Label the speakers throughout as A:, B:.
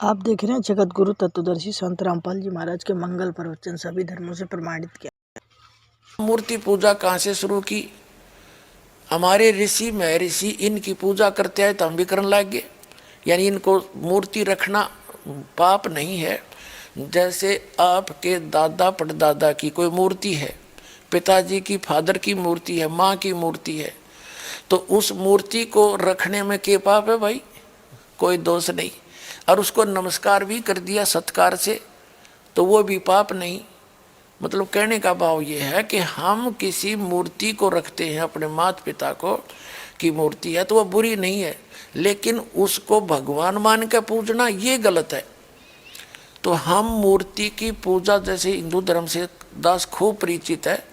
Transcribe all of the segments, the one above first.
A: आप देख रहे हैं जगत गुरु तत्वदर्शी संत रामपाल जी महाराज के मंगल प्रवचन सभी धर्मों से प्रमाणित किया।
B: मूर्ति पूजा कहाँ से शुरू की? हमारे ऋषि महर्षि इनकी पूजा करते हैं तो हम भी करने लग गए। यानी इनको मूर्ति रखना पाप नहीं है। जैसे आपके दादा परदादा की कोई मूर्ति है, पिताजी की फादर की मूर्ति है, माँ की मूर्ति है, तो उस मूर्ति को रखने में क्या पाप है भाई? कोई दोष नहीं। और उसको नमस्कार भी कर दिया सत्कार से तो वो भी पाप नहीं। मतलब कहने का भाव ये है कि हम किसी मूर्ति को रखते हैं, अपने माता पिता को की मूर्ति है तो वह बुरी नहीं है, लेकिन उसको भगवान मान के पूजना ये गलत है। तो हम मूर्ति की पूजा, जैसे हिंदू धर्म से दास खूब परिचित है,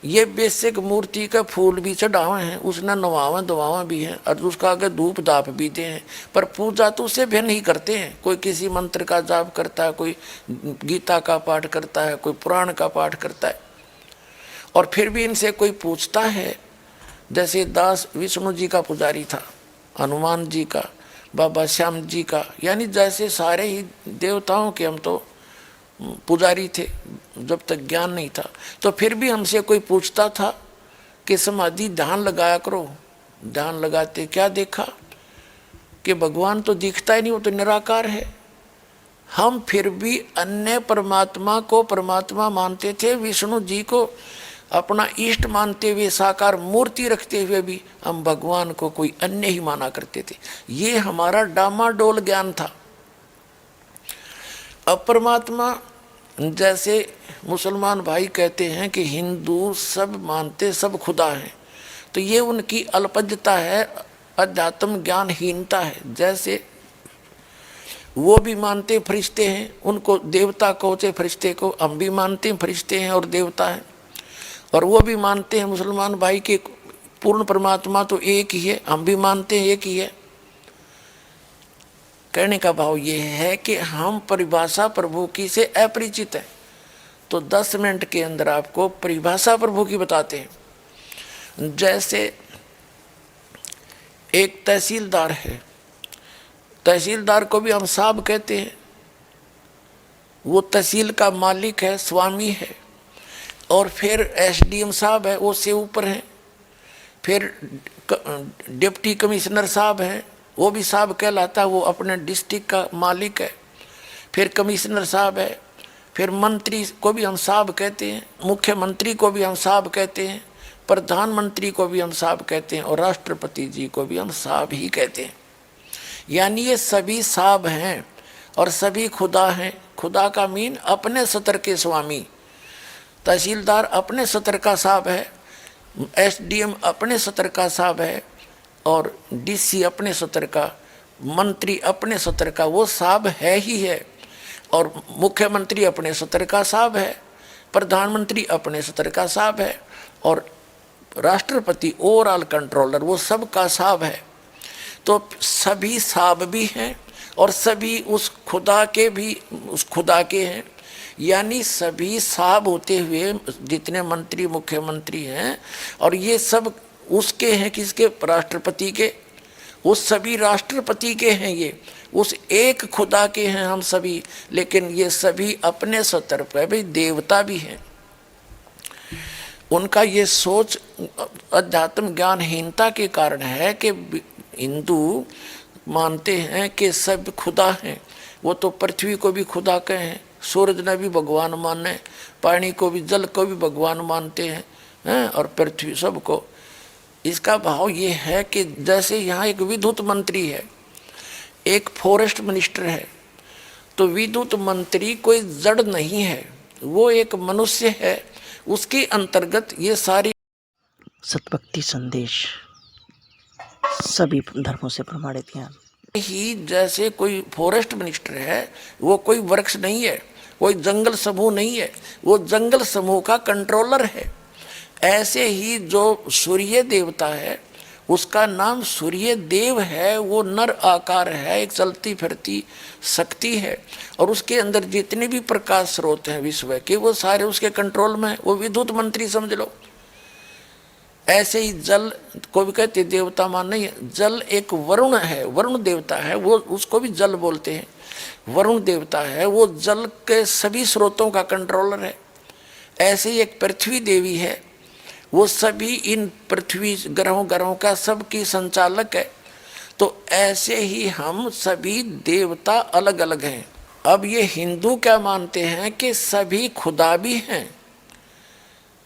B: ये बेसिक मूर्ति का फूल भी चढ़ावे हैं, उसने नवावा दवावा भी है और उसका आगे धूप दाप भी दे हैं, पर पूजा तो उसे भी नहीं करते हैं। कोई किसी मंत्र का जाप करता है, कोई गीता का पाठ करता है, कोई पुराण का पाठ करता है। और फिर भी इनसे कोई पूछता है, जैसे दास विष्णु जी का पुजारी था, हनुमान जी का, बाबा श्याम जी का, यानी जैसे सारे ही देवताओं के हम तो पुजारी थे जब तक ज्ञान नहीं था। तो फिर भी हमसे कोई पूछता था कि समाधि ध्यान लगाया करो। ध्यान लगाते क्या देखा कि भगवान तो दिखता ही नहीं, वो तो निराकार है। हम फिर भी अन्य परमात्मा को परमात्मा मानते थे, विष्णु जी को अपना इष्ट मानते हुए, साकार मूर्ति रखते हुए भी हम भगवान को कोई अन्य ही माना करते थे। ये हमारा डामाडोल ज्ञान था। अब परमात्मा, जैसे मुसलमान भाई कहते हैं कि हिंदू सब मानते सब खुदा हैं, तो ये उनकी अल्पज्ञता है, अध्यात्म ज्ञानहीनता है। जैसे वो भी मानते फरिश्ते हैं, उनको देवता कहते फरिश्ते को, हम भी मानते हैं फरिश्ते हैं और देवता हैं। और वो भी मानते हैं मुसलमान भाई के पूर्ण परमात्मा तो एक ही है, हम भी मानते हैं एक ही है। कहने का भाव ये है कि हम परिभाषा प्रभु की से अपरिचित हैं। तो 10 मिनट के अंदर आपको परिभाषा प्रभु की बताते हैं। जैसे एक तहसीलदार है, तहसीलदार को भी हम साहब कहते हैं। वो तहसील का मालिक है, स्वामी है। और फिर एसडीएम साहब है, वो से ऊपर हैं। फिर डिप्टी कमिश्नर साहब हैं, वो भी साहब कहलाता है, वो अपने डिस्ट्रिक्ट का मालिक है। फिर कमिश्नर साहब है। फिर मंत्री को भी हम साहब कहते हैं, मुख्यमंत्री को भी हम साहब कहते हैं, प्रधानमंत्री को भी हम साहब कहते हैं, और राष्ट्रपति जी को भी हम साहब ही कहते हैं। यानी ये सभी साहब हैं और सभी खुदा हैं। खुदा का मीन अपने सतर के स्वामी। तहसीलदार अपने सतर का साहब है, एसडीएम अपने सतर का साहब है, और डीसी अपने सतर का, मंत्री अपने सतर का, वो साहब है ही है। और मुख्यमंत्री अपने सतर का साहब है, प्रधानमंत्री अपने सतर का साहब है, और राष्ट्रपति ओवरऑल कंट्रोलर वो सब का साहब है। तो सभी साहब भी हैं और सभी उस खुदा के भी उस खुदा के हैं। यानी सभी साहब होते हुए जितने मंत्री मुख्यमंत्री हैं, और ये सब उसके हैं, किसके? राष्ट्रपति के। वो सभी राष्ट्रपति के हैं, ये उस एक खुदा के हैं हम सभी। लेकिन ये सभी अपने सतर पर भी देवता भी हैं। उनका ये सोच अध्यात्म ज्ञानहीनता के कारण है कि हिंदू मानते हैं कि सब खुदा हैं। वो तो पृथ्वी को भी खुदा कहें, सूरज ने भी भगवान माने, पानी को भी, जल को भी भगवान मानते हैं, और पृथ्वी सबको। इसका भाव ये है कि जैसे यहाँ एक विद्युत मंत्री है, एक फॉरेस्ट मिनिस्टर है, तो विद्युत मंत्री कोई जड़ नहीं है, वो एक मनुष्य है। उसके अंतर्गत ये सारी
A: सतभक्ति संदेश सभी धर्मों से प्रमाणित ज्ञान
B: ही। जैसे कोई फॉरेस्ट मिनिस्टर है, वो कोई वृक्ष नहीं है, कोई जंगल समूह नहीं है, वो जंगल समूह का कंट्रोलर है। ऐसे ही जो सूर्य देवता है, उसका नाम सूर्य देव है। वो नर आकार है, एक चलती फिरती शक्ति है, और उसके अंदर जितने भी प्रकाश स्रोत हैं विश्व के, वो सारे उसके कंट्रोल में। वो विद्युत मंत्री समझ लो। ऐसे ही जल को भी कहते देवता मान नहीं है, जल एक वरुण है, वरुण देवता है, वो उसको भी जल बोलते हैं, वरुण देवता है, वो जल के सभी स्रोतों का कंट्रोलर है। ऐसे ही एक पृथ्वी देवी है, वो सभी इन पृथ्वी ग्रहों का सबकी संचालक है। तो ऐसे ही हम सभी देवता अलग अलग हैं। अब ये हिंदू क्या मानते हैं कि सभी खुदा भी हैं,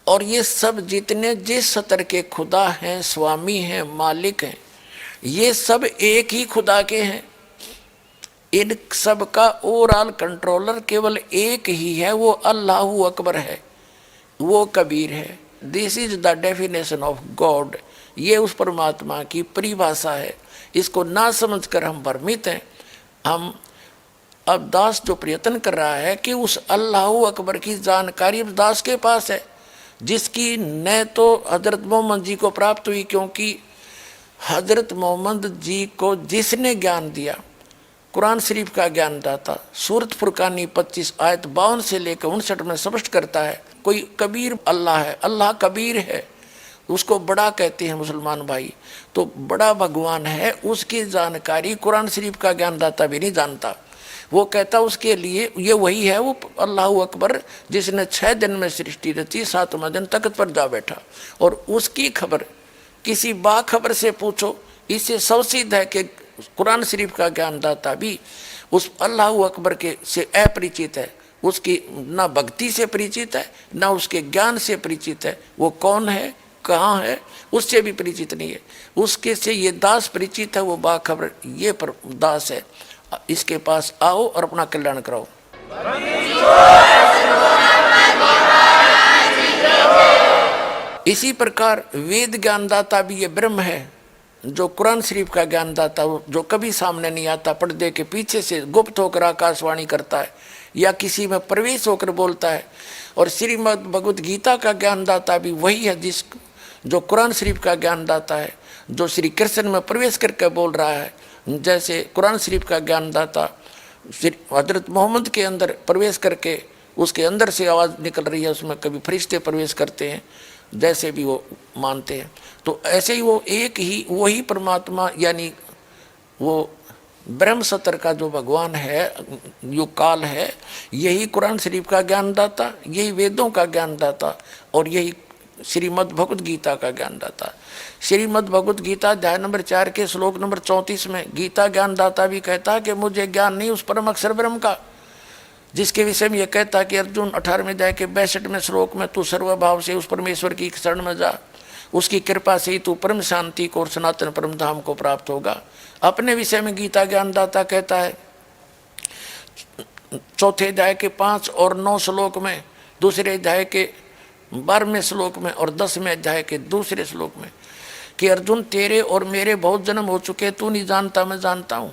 B: और ये सब जितने जिस स्तर के खुदा हैं, स्वामी हैं, मालिक हैं, ये सब एक ही खुदा के हैं। इन सब का ओवरऑल कंट्रोलर केवल एक ही है, वो अल्लाहु अकबर है, वो कबीर है। This is the definition of God. ये उस परमात्मा की परिभाषा है। इसको ना समझकर हम भ्रमित हैं। हम अब दास जो प्रयत्न कर रहा है कि उस अल्लाहु अकबर की जानकारी दास के पास है, जिसकी न तो हजरत मोहम्मद जी को प्राप्त हुई, क्योंकि हजरत मोहम्मद जी को जिसने ज्ञान दिया, कुरान शरीफ का ज्ञान दाता, सूरत फुरकानी 25 आयत 52 से लेकर 59 में स्पष्ट करता है, कोई कबीर अल्लाह है, अल्लाह कबीर है, उसको बड़ा कहते हैं मुसलमान भाई। तो बड़ा भगवान है, उसकी जानकारी कुरान शरीफ का ज्ञान दाता भी नहीं जानता। वो कहता उसके लिए ये वही है, वो अल्लाहु अकबर, जिसने 6 दिन में सृष्टि रची, 7वें दिन तख्त पर जा बैठा। और उसकी खबर किसी बाखबर से पूछो, इससे सौसिद्ध है कि कुरान शरीफ का ज्ञानदाता भी उस अल्लाहु अकबर के से अपरिचित है, उसकी ना भक्ति से परिचित है, ना उसके ज्ञान से परिचित है। वो कौन है, कहाँ है, उससे भी परिचित नहीं है। उसके से ये दास परिचित है, वो बाखबर ये पर दास है। इसके पास आओ और अपना कल्याण कराओ। इसी प्रकार वेद ज्ञानदाता भी ये ब्रह्म है, जो कुरान शरीफ का ज्ञानदाता, जो कभी सामने नहीं आता, पर्दे के पीछे से गुप्त होकर आकाशवाणी करता है या किसी में प्रवेश होकर बोलता है। और श्रीमद् भगवत गीता का ज्ञानदाता भी वही है, जो कुरान शरीफ का ज्ञानदाता है, जो श्री कृष्ण में प्रवेश करके बोल रहा है। जैसे कुरान शरीफ का ज्ञानदाता हजरत मोहम्मद के अंदर प्रवेश करके उसके अंदर से आवाज़ निकल रही है, उसमें कभी फरिश्ते प्रवेश करते हैं, जैसे भी वो मानते हैं। तो ऐसे ही वो एक ही वही परमात्मा, यानी वो ब्रह्म सत्र का जो भगवान है, जो काल है, यही कुरान शरीफ का ज्ञानदाता, यही वेदों का ज्ञानदाता, और यही श्रीमद् भगवत गीता का ज्ञानदाता। श्रीमद् भगवत गीता अध्याय नंबर 4 के श्लोक नंबर 34 में गीता ज्ञानदाता भी कहता है कि मुझे ज्ञान नहीं उस परम अक्षर ब्रह्म का, जिसके विषय में यह कहता कि अर्जुन 18वें अध्याय के 62वें श्लोक में तू सर्वभाव से उस परमेश्वर की शरण में जा, उसकी कृपा से ही तू परम शांति को और सनातन परम धाम को प्राप्त होगा। अपने विषय में गीता ज्ञानदाता कहता है 4थे अध्याय के 5 और 9 श्लोक में, 2रे अध्याय के 12वें श्लोक में और 10वें अध्याय के 2रे श्लोक में कि अर्जुन तेरे और मेरे बहुत जन्म हो चुके, तू नहीं जानता मैं जानता हूँ।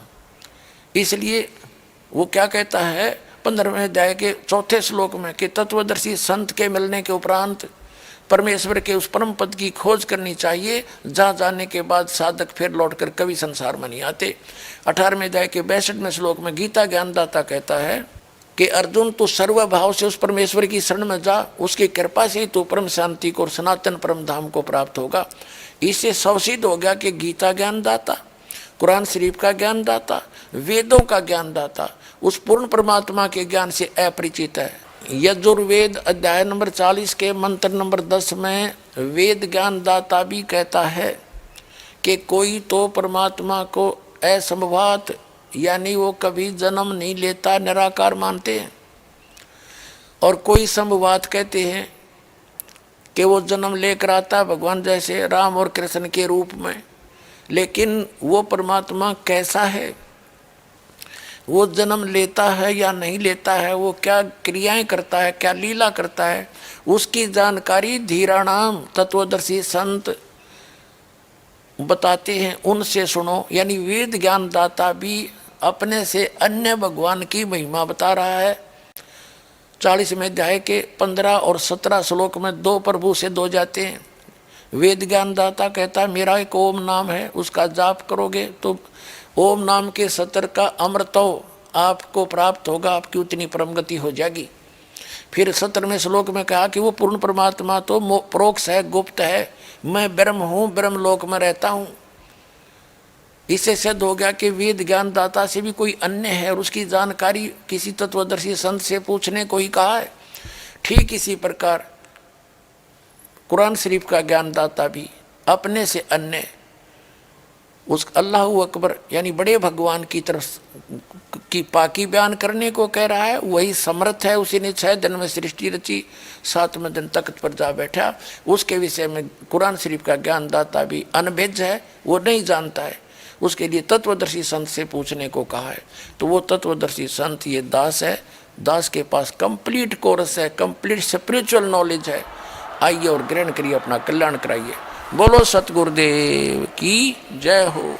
B: इसलिए वो क्या कहता है 15वें अध्याय के 4थे श्लोक में कि तत्वदर्शी संत के मिलने के उपरांत परमेश्वर के उस परम पद की खोज करनी चाहिए, जहाँ जाने के बाद साधक फिर लौटकर कभी संसार में नहीं आते। 18वें अध्याय के 62वें श्लोक में गीता ज्ञानदाता कहता है कि अर्जुन तू सर्वभाव से उस परमेश्वर की शरण में जा, उसकी कृपा से ही तू परम शांति को और सनातन परम धाम को प्राप्त होगा। इससे सौसिद्ध हो गया कि गीता ज्ञानदाता, कुरान शरीफ का ज्ञानदाता, वेदों का ज्ञानदाता उस पूर्ण परमात्मा के ज्ञान से अपरिचित है। यजुर्वेद अध्याय नंबर 40 के मंत्र नंबर 10 में वेद ज्ञानदाता भी कहता है कि कोई तो परमात्मा को असंभवात, यानी वो कभी जन्म नहीं लेता, निराकार मानते हैं, और कोई संभवात कहते हैं कि वो जन्म लेकर आता भगवान जैसे राम और कृष्ण के रूप में। लेकिन वो परमात्मा कैसा है, वो जन्म लेता है या नहीं लेता है, वो क्या क्रियाएं करता है, क्या लीला करता है, उसकी जानकारी धीराणाम तत्वदर्शी संत बताते हैं, उनसे सुनो। यानी वेद ज्ञानदाता भी अपने से अन्य भगवान की महिमा बता रहा है। 40वें अध्याय के 15 और 17 श्लोक में 2 प्रभु से 2 जाते हैं। वेद ज्ञानदाता कहता है मेरा एक ओम नाम है, उसका जाप करोगे तो ओम नाम के सत्र का अमृतो आपको प्राप्त होगा, आपकी उतनी परम गति हो जाएगी। फिर 17वें श्लोक में कहा कि वो पूर्ण परमात्मा तो प्रोक्ष है, गुप्त है, मैं ब्रह्म हूँ, ब्रह्म लोक में रहता हूँ। इससे सिद्ध हो गया कि वेद ज्ञान दाता से भी कोई अन्य है और उसकी जानकारी किसी तत्वदर्शी संत से पूछने को ही कहा है। ठीक इसी प्रकार कुरान शरीफ का ज्ञान दाता भी अपने से अन्य उस अल्लाह अकबर यानी बड़े भगवान की तरफ की पाकी बयान करने को कह रहा है। वही समर्थ है, उसी ने 6 दिन में सृष्टि रची, 7वें दिन तख्त पर जा बैठा। उसके विषय में कुरान शरीफ का ज्ञान दाता भी अनभिज्ञ है, वो नहीं जानता है। उसके लिए तत्वदर्शी संत से पूछने को कहा है। तो वो तत्वदर्शी संत ये दास है, दास के पास कंप्लीट कोर्स है, कंप्लीट स्पिरिचुअल नॉलेज है। आइए और ग्रहण करिए, अपना कल्याण कराइए। बोलो सतगुरुदेव की जय हो।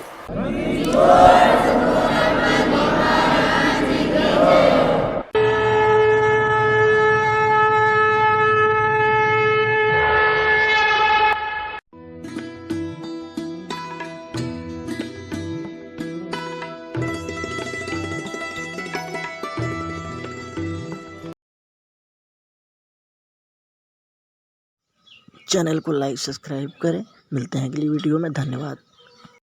A: चैनल को लाइक सब्सक्राइब करें। मिलते हैं अगली वीडियो में। धन्यवाद।